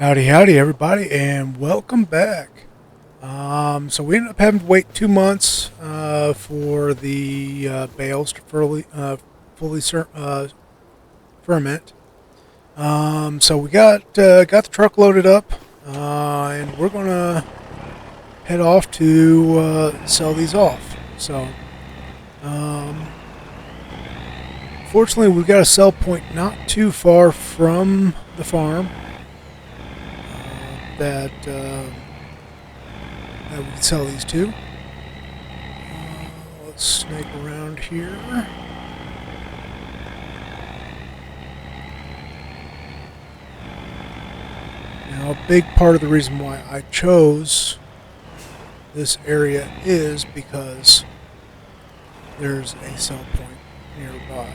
Howdy, howdy, everybody, and welcome back. So we ended up having to wait 2 months for the bales to fully ferment. So we got the truck loaded up, and we're gonna head off to sell these off. So, um, fortunately, we've got a sell point not too far from the farm that we can sell these to. Let's snake around here. Now, a big part of the reason why I chose this area is because there's a sell point nearby.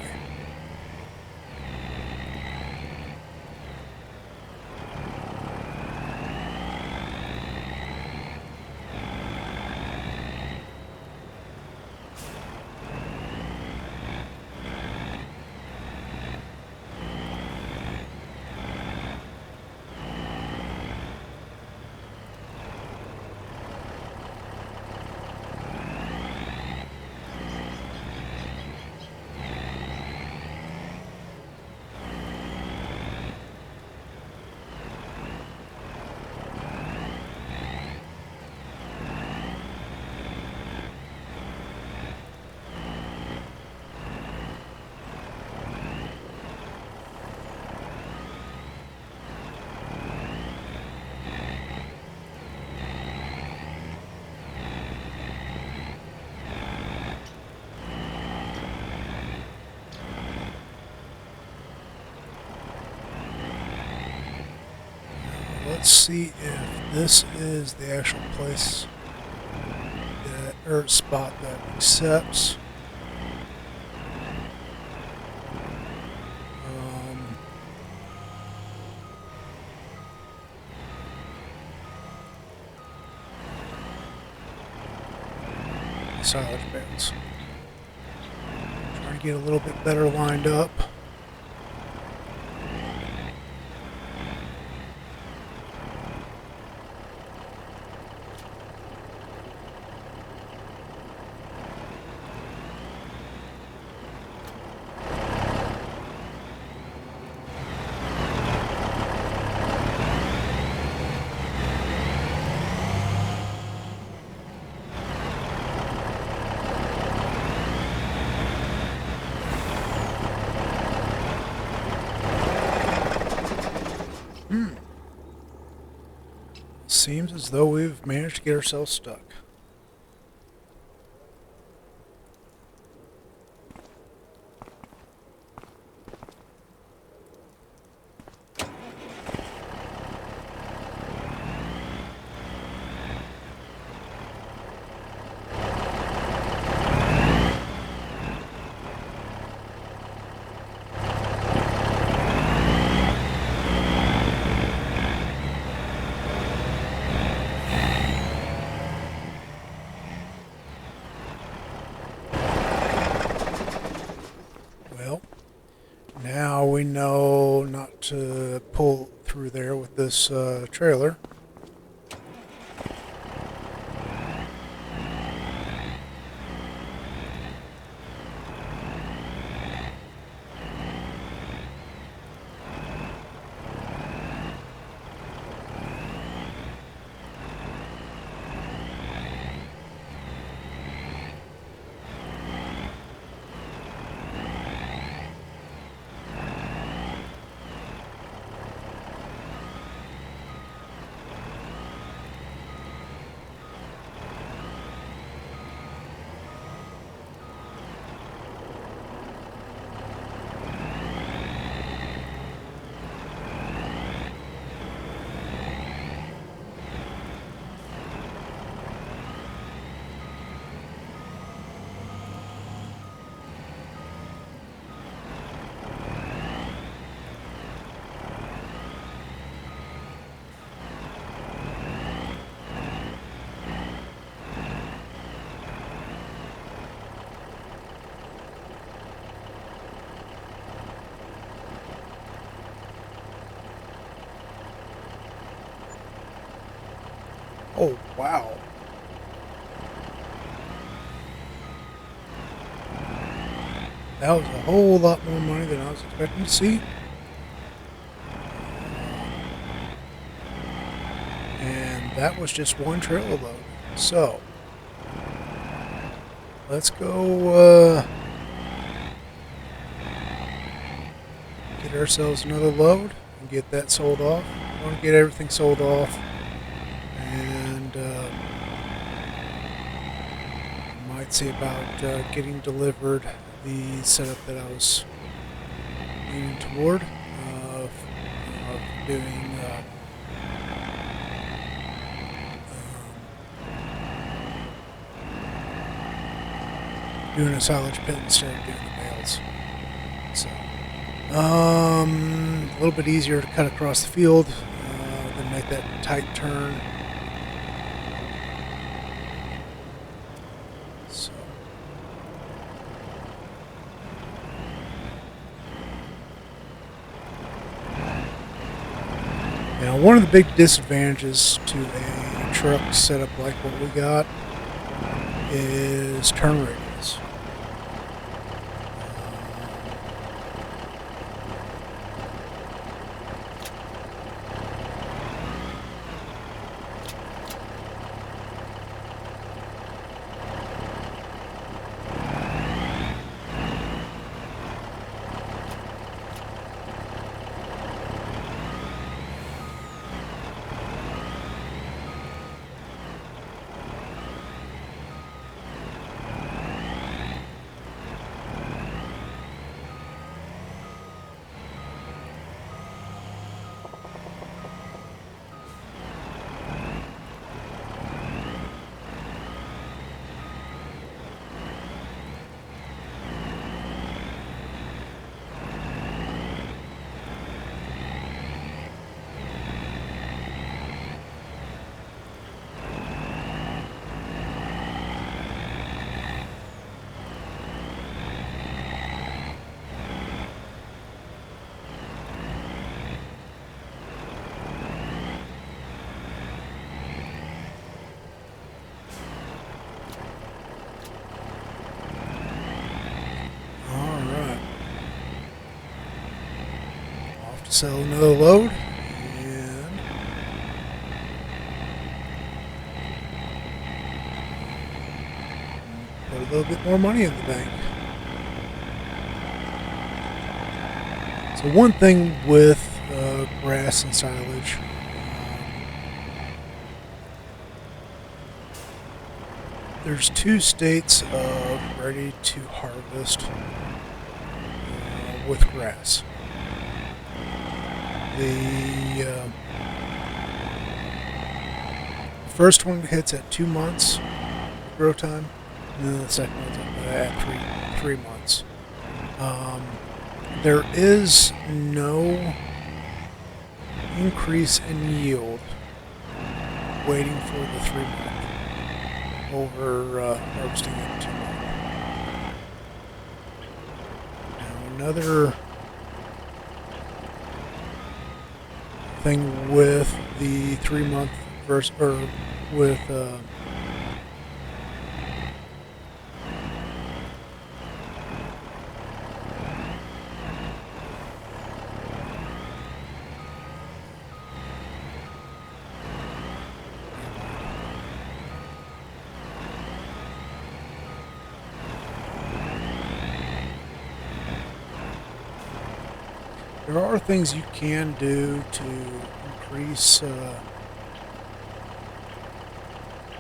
Let's see if this is the actual place or spot that accepts. Um, Silage bales. Trying to get a little bit better lined up. Seems as though we've managed to get ourselves stuck. Well, now we know not to pull through there with this trailer. Oh, wow. That was a whole lot more money than I was expecting to see. And that was just one trailer load. So, let's go get ourselves another load and get that sold off. I want to get everything sold off, and might see about getting delivered the setup that I was leaning toward of doing doing a silage pit instead of doing the bales. So, a little bit easier to cut across the field than make that tight turn. So, now one of the big disadvantages to a truck setup like what we got is turn radius. Sell another load and put a little bit more money in the bank. So one thing with grass and silage, there's two states of ready to harvest with grass. The first one hits at 2 months grow time, and then the second one's at 3 months. There is no increase in yield waiting for the 3 month over harvesting at 2 month. Now another thing with the 3 month versus, or with there are things you can do to increase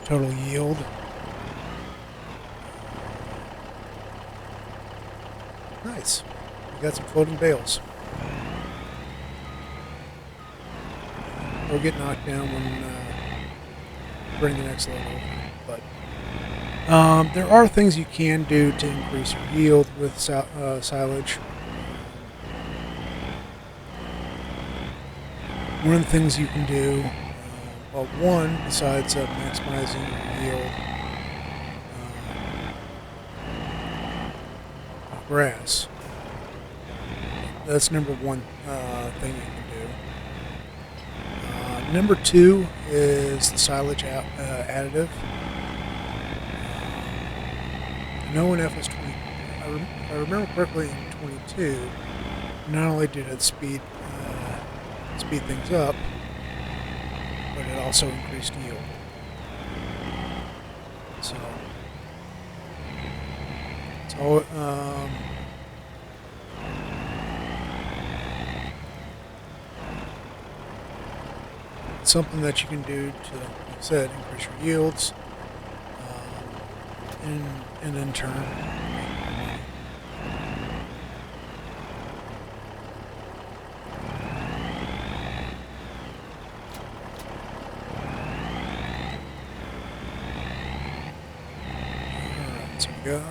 total yield. Nice. We got some floating bales. They'll get knocked down when bring the next load over. But there are things you can do to increase your yield with silage. One of the things you can do, well, one, besides maximizing your yield of grass, that's number one thing you can do. Number 2 is the silage additive. I know in Fs20, if I remember correctly, in 22, not only did it speed things up, but it also increased yield. So it's all it's something that you can do to, like I said, increase your yields, and in turn make more money. Alright, so we got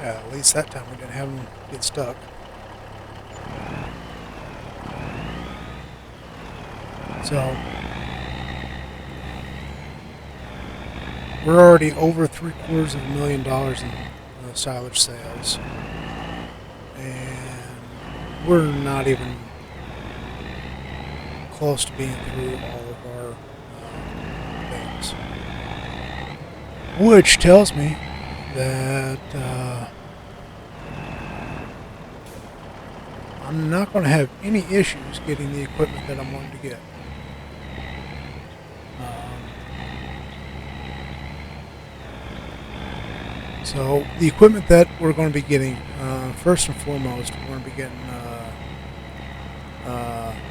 at least that time we didn't have them get stuck. So we're already over $750,000 in silage sales, and we're not even close to being through all of our things, which tells me that I'm not going to have any issues getting the equipment that I'm wanting to get. So the equipment that we're going to be getting, first and foremost, we're going to be getting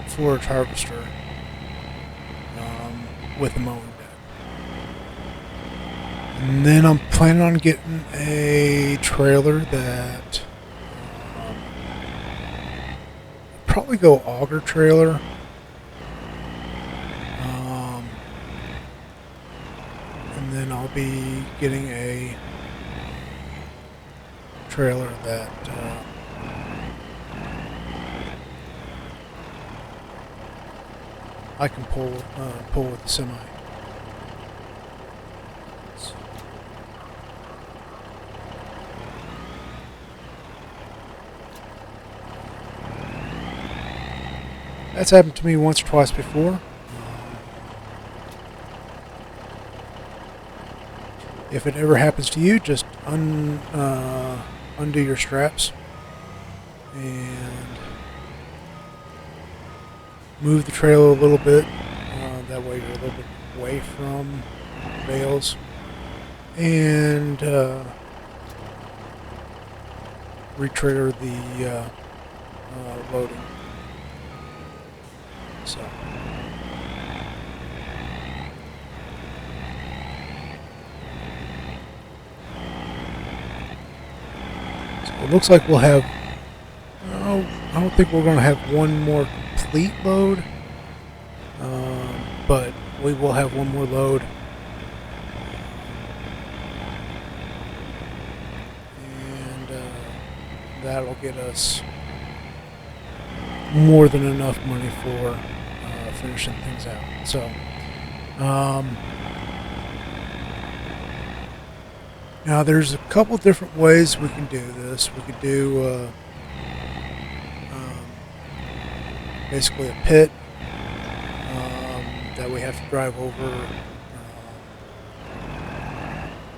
forage harvester with a mowing bed. And then I'm planning on getting a trailer that probably go auger trailer. And then I'll be getting a trailer that I can pull with the semi. That's happened to me once or twice before. If it ever happens to you, just undo your straps and move the trailer a little bit. That way you're a little bit away from bales. And retrigger the loading. So it looks like we'll have, I don't think we're going to have one more complete load, but we will have one more load. And that'll get us more than enough money for finishing things out. So now there's a couple different ways we can do this. We could do basically a pit that we have to drive over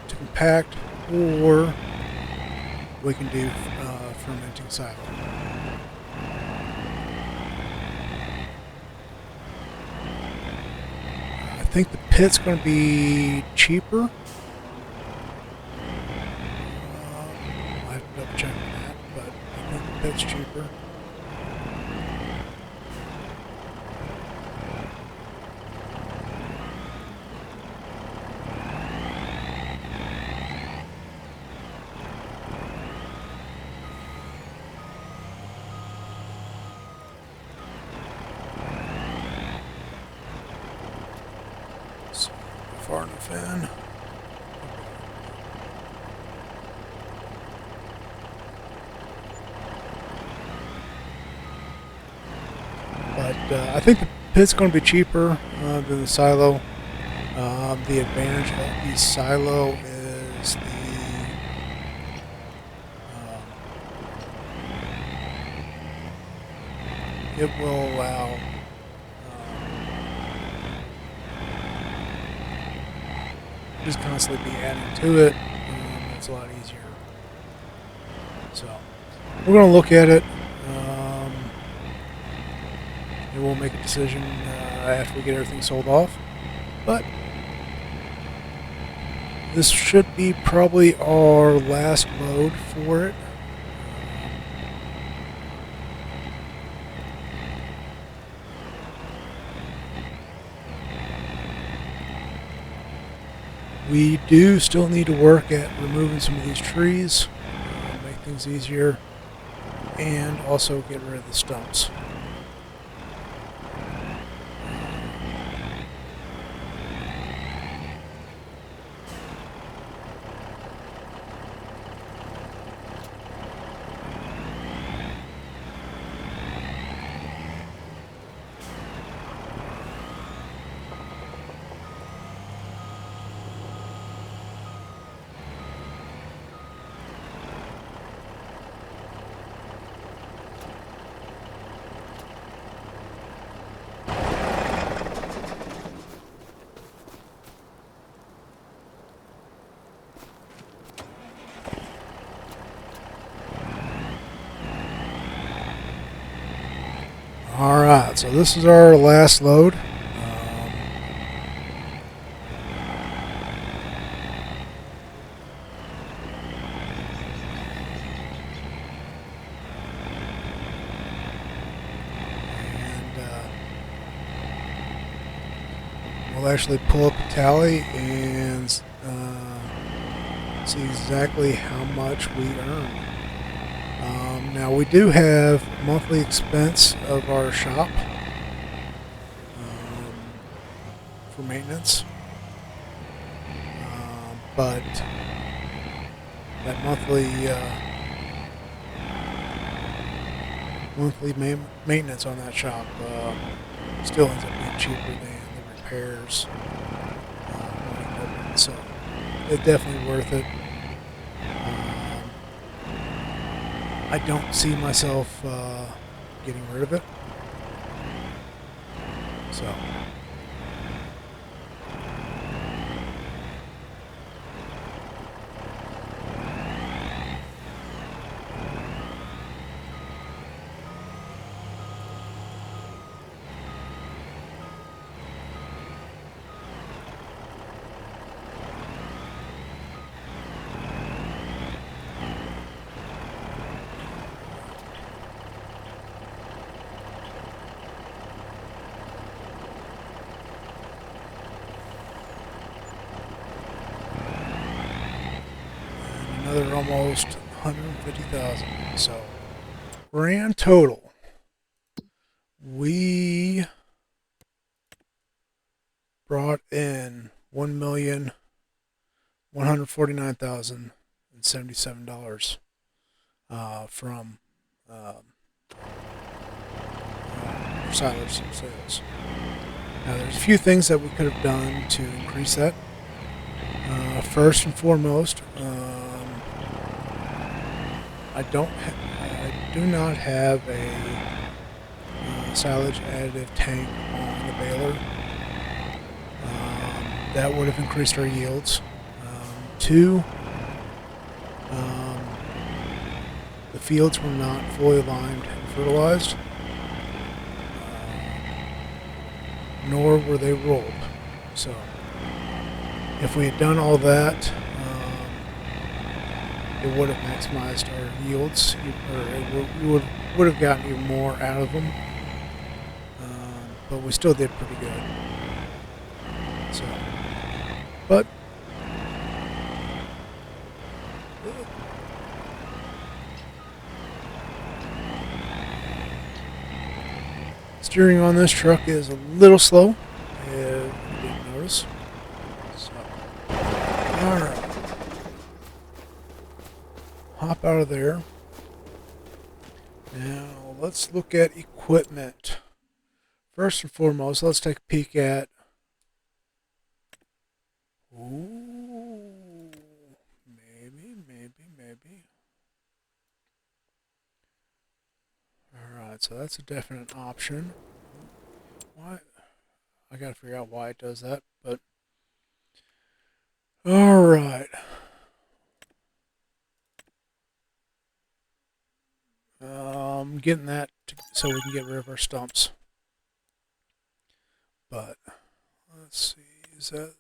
to compact, or we can do fermenting silo. I think the pit's going to be cheaper. I have to double check that, but I think the pit's cheaper. Far enough in. But I think the pit's going to be cheaper than the silo. The advantage of the silo is it will allow just constantly be adding to it. It's a lot easier. So we're going to look at it, and we'll make a decision after we get everything sold off. But this should be probably our last load for it. We do still need to work at removing some of these trees, make things easier, and also get rid of the stumps. Alright, so this is our last load. We'll actually pull up a tally and see exactly how much we earned. Now we do have monthly expense of our shop for maintenance, but that monthly maintenance on that shop still ends up being cheaper than the repairs, so it's definitely worth it. I don't see myself getting rid of it. So almost 150,000. So grand total, we brought in $1,149,077 from silage sales. Now, there's a few things that we could have done to increase that. First and foremost, I do not have a silage additive tank on the baler. That would have increased our yields. Two, the fields were not fully limed and fertilized, nor were they rolled. So, if we had done all that, it would have maximized our yields, or we would have gotten even more out of them. But we still did pretty good. So, but steering on this truck is a little slow, if you didn't notice. So, all right, hop out of there. Now let's look at equipment. First and foremost, let's take a peek at. Ooh, maybe. Alright, so that's a definite option. Why? I gotta figure out why it does that, but. Alright. Getting that so we can get rid of our stumps. But, let's see, is that.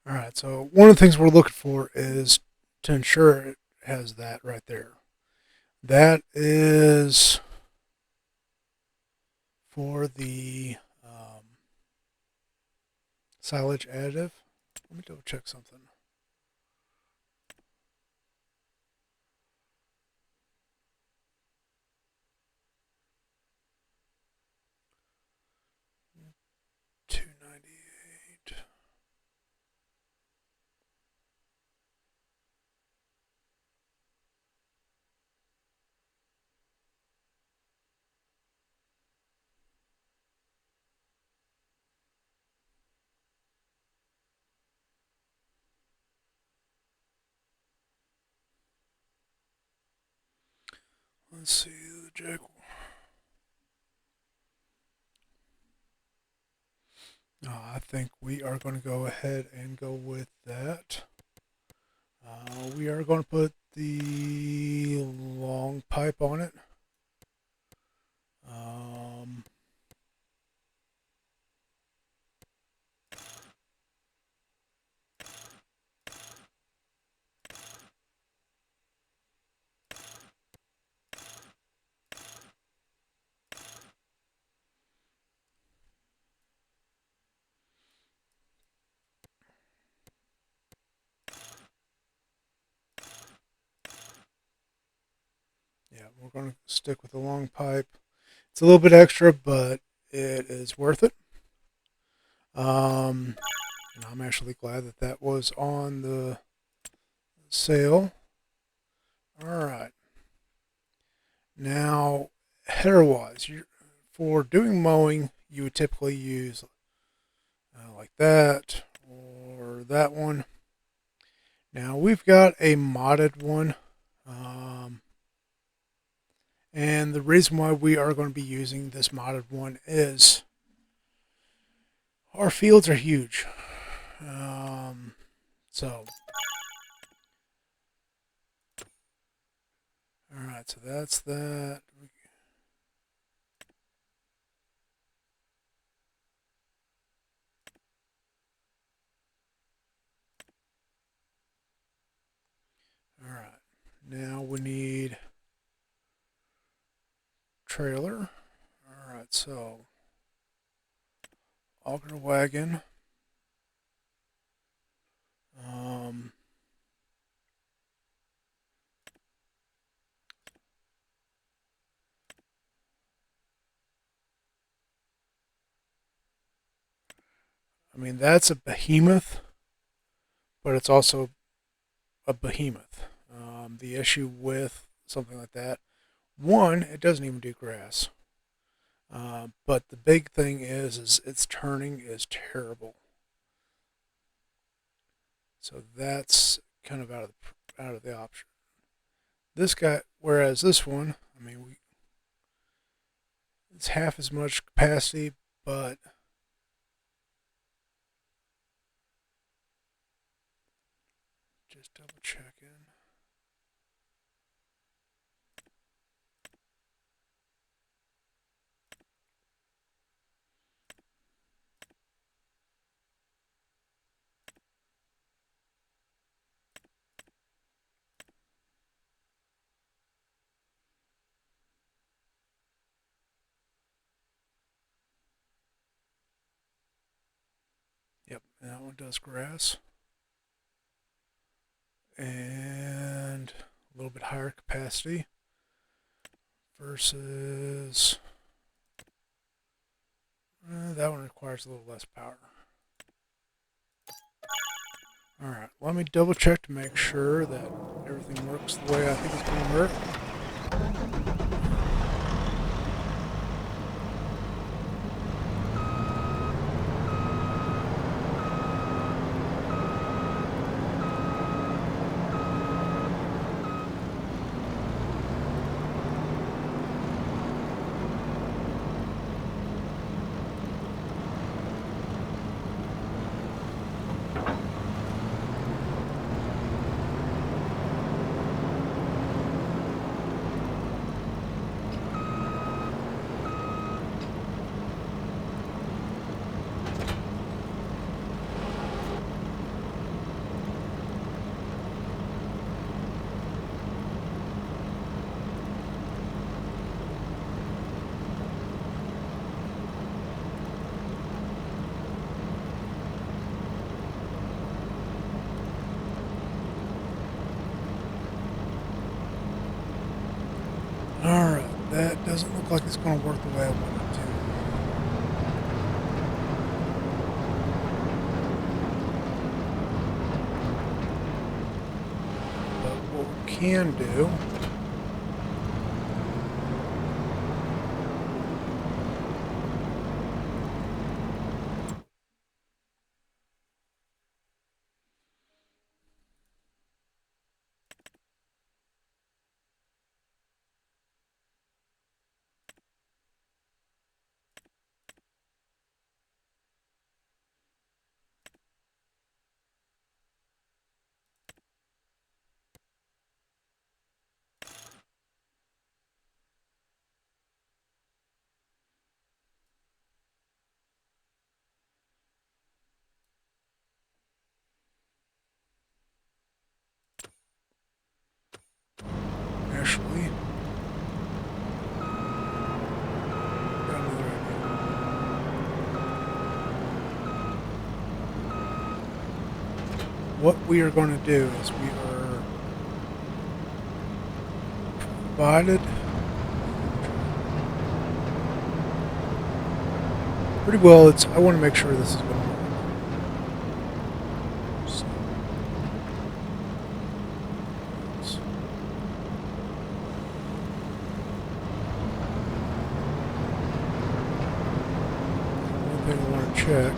Alright, so one of the things we're looking for is to ensure it has that right there. That is for the silage additive. Let me double check something. $298. Let's see the jack. I think we are going to go ahead and go with that. We are going to put the long pipe on it. we're going to stick with the long pipe. It's a little bit extra, but it is worth it. And I'm actually glad that that was on the sale. All right. Now, header-wise, for doing mowing, you would typically use like that or that one. Now, we've got a modded one. And the reason why we are going to be using this modded one is our fields are huge. So, alright, so that's that. Alright, now we need trailer. Alright, so auger wagon. I mean, that's a behemoth, but it's also a behemoth. The issue with something like that, one, it doesn't even do grass. But the big thing is its turning is terrible. So that's kind of out of the option. This guy, whereas this one, I mean, it's half as much capacity, but just double checking. Yep, that one does grass. And a little bit higher capacity versus that one requires a little less power. Alright, let me double check to make sure that everything works the way I think it's going to work. Alright, that doesn't look like it's going to work the way I want it to. But what we can do actually got another idea. What we are going to do is we are provided pretty well. I want to make sure this is going to work. So, one thing I want to check.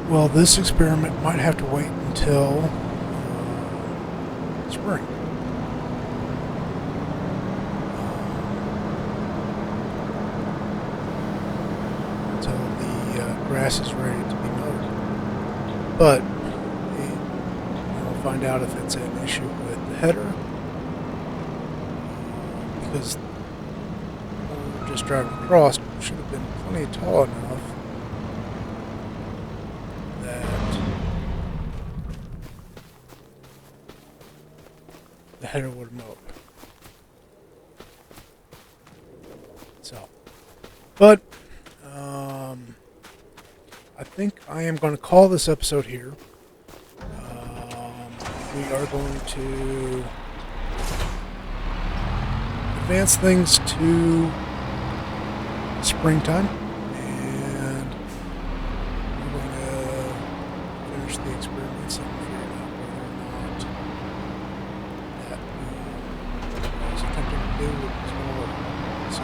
Well, this experiment might have to wait until spring. Until the grass is ready to be mowed. But we'll find out if it's an issue with the header. Because when we were just driving across, it should have been plenty tall enough the header would have mowed. So, but I think I am going to call this episode here. We are going to advance things to springtime, and we're going to finish the experiments and figure out whether or not that I was attempting to do was going to work. So,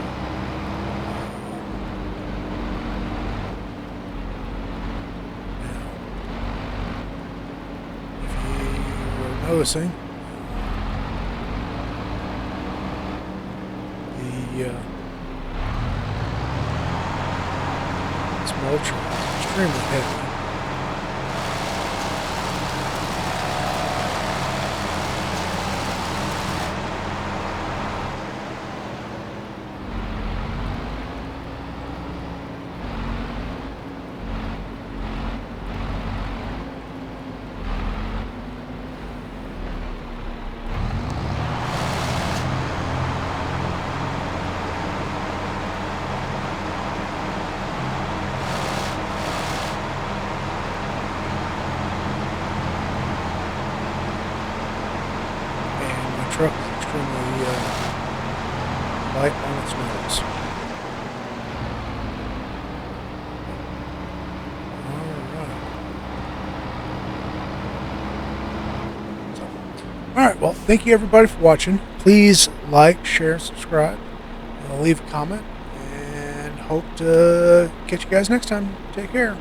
now, if you were noticing, this mulch is extremely heavy. Truck is extremely light on its nose. Alright, well, thank you everybody for watching. Please like, share, subscribe, and leave a comment. hope to catch you guys next time. Take care.